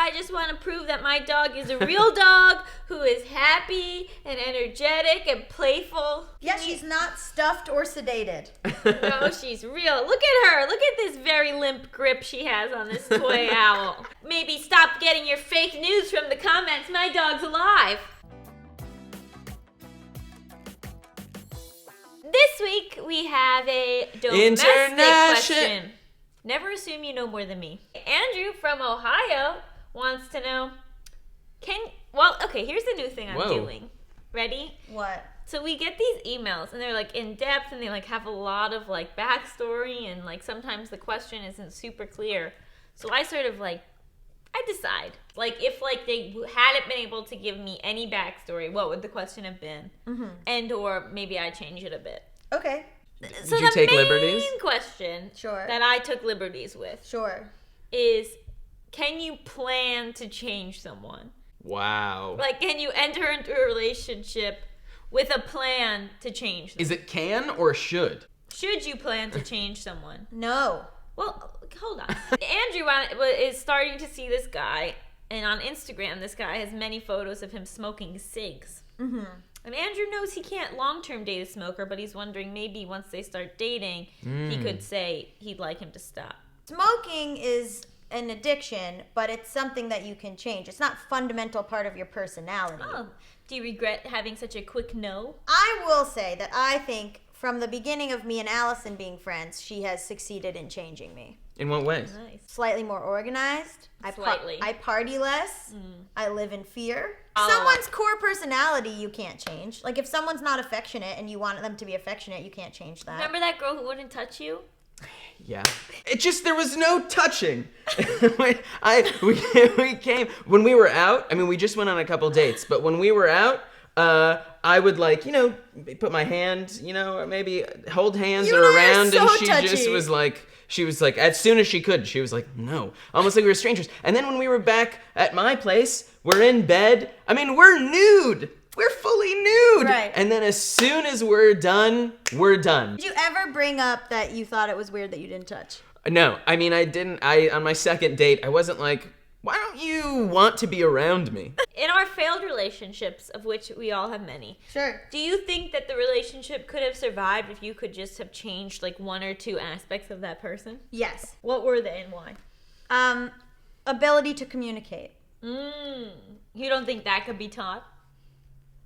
I just want to prove that my dog is a real dog who is happy and energetic and playful. Yeah, she's not stuffed or sedated. No, she's real. Look at her. Look at this very limp grip she has on this toy owl. Maybe stop getting your fake news from the comments. My dog's alive. This week we have a domestic question. Never assume you know more than me. Andrew from Ohio wants to know, here's the new thing I'm doing. Ready? What? So we get these emails and they're like in depth and they like have a lot of like backstory and like sometimes the question isn't super clear. So I sort of like, I decide like if like they hadn't been able to give me any backstory, what would the question have been? Mm-hmm. And or maybe I change it a bit. Okay. So Did you take liberties? The main question Sure. that I took liberties with is, can you plan to change someone? Wow. Like, can you enter into a relationship with a plan to change them? Is it can or should? Should you plan to change someone? No. Well, hold on. Andrew is starting to see this guy, and on Instagram, this guy has many photos of him smoking cigs. Mm-hmm. And Andrew knows he can't long-term date a smoker, but he's wondering maybe once they start dating, he could say he'd like him to stop. Smoking is an addiction, but it's something that you can change. It's not a fundamental part of your personality. Oh, do you regret having such a quick no? I will say that I think from the beginning of me and Allison being friends, she has succeeded in changing me. In what ways? Nice. Slightly more organized. Slightly. I party less. I live in fear. Oh. Someone's core personality you can't change. Like if someone's not affectionate and you want them to be affectionate, you can't change that. Remember that girl who wouldn't touch you? Yeah. It just, there was no touching. we came, when we were out, I mean, we just went on a couple dates, but when we were out, I would like, put my hand, or maybe hold hands You or know, you're around, so and she touchy. just was like, as soon as she could, she was like, no. Almost like we were strangers. And then when we were back at my place, we're in bed. I mean, we're nude. We're fully nude. Right. And then as soon as we're done, we're done. Did you ever bring up that you thought it was weird that you didn't touch? No, I mean, I didn't. On my second date, I wasn't like, why don't you want to be around me? In our failed relationships, of which we all have many, Sure. do you think that the relationship could have survived if you could just have changed like one or two aspects of that person? Yes. What were they and why? Ability to communicate. You don't think that could be taught?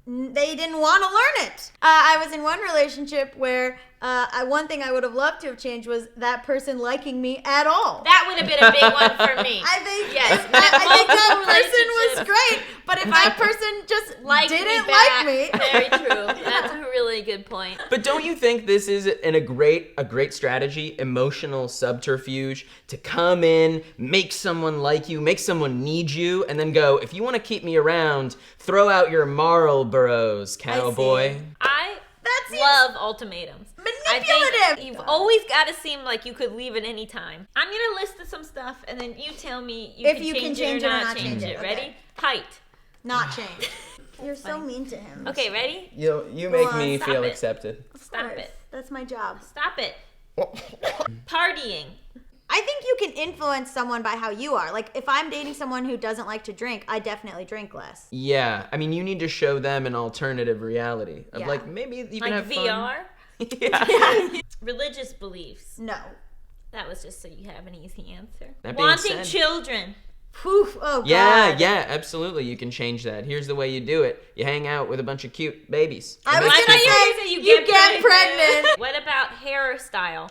They didn't want to learn it. I was in one relationship where one thing I would have loved to have changed was that person liking me at all. That would have been a big one for me. I think Yes. I think that person was Relationships. great, but if that person just didn't back. like me, Very true. That's a really good point. But don't you think this is a great strategy, emotional subterfuge, to come in, make someone like you, make someone need you, and then go, if you want to keep me around, throw out your Marlboros, cowboy. I That seems love ultimatums. manipulative. I think you've always got to seem like you could leave at any time. I'm going to list some stuff, and then you tell me If you can change it or not change it. okay. Ready? Height. not change. You're so mean to him. Okay, ready? You make on, me stop feel it. accepted. Stop it. That's my job. Stop it. Partying. I think you can influence someone by how you are. Like, if I'm dating someone who doesn't like to drink, I definitely drink less. Yeah, I mean, you need to show them an alternative reality of Yeah. like maybe you can Like have VR. fun. Yeah. Religious beliefs. No. That was just so you have an easy answer. That being Wanting said- children. Poof. Oh, God. Yeah, absolutely. You can change that. Here's the way you do it. You hang out with a bunch of cute babies. I And was make gonna people- say, you you get pregnant. What about hairstyle?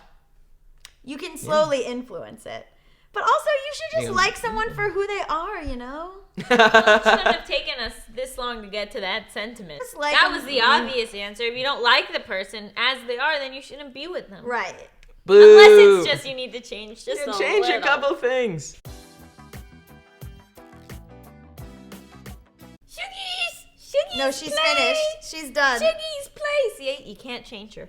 You can slowly influence it. But also, you should just Yeah. like someone for who they are, you know? It shouldn't have taken us this long to get to that sentiment. Just like that them. was the obvious answer. If you don't like the person as they are, then you shouldn't be with them. Right. Boo. Unless it's just you need to change just You a change little. a couple things. Shuggy's No, she's place. finished. She's done. Shuggy's place. Yeah, you can't change her.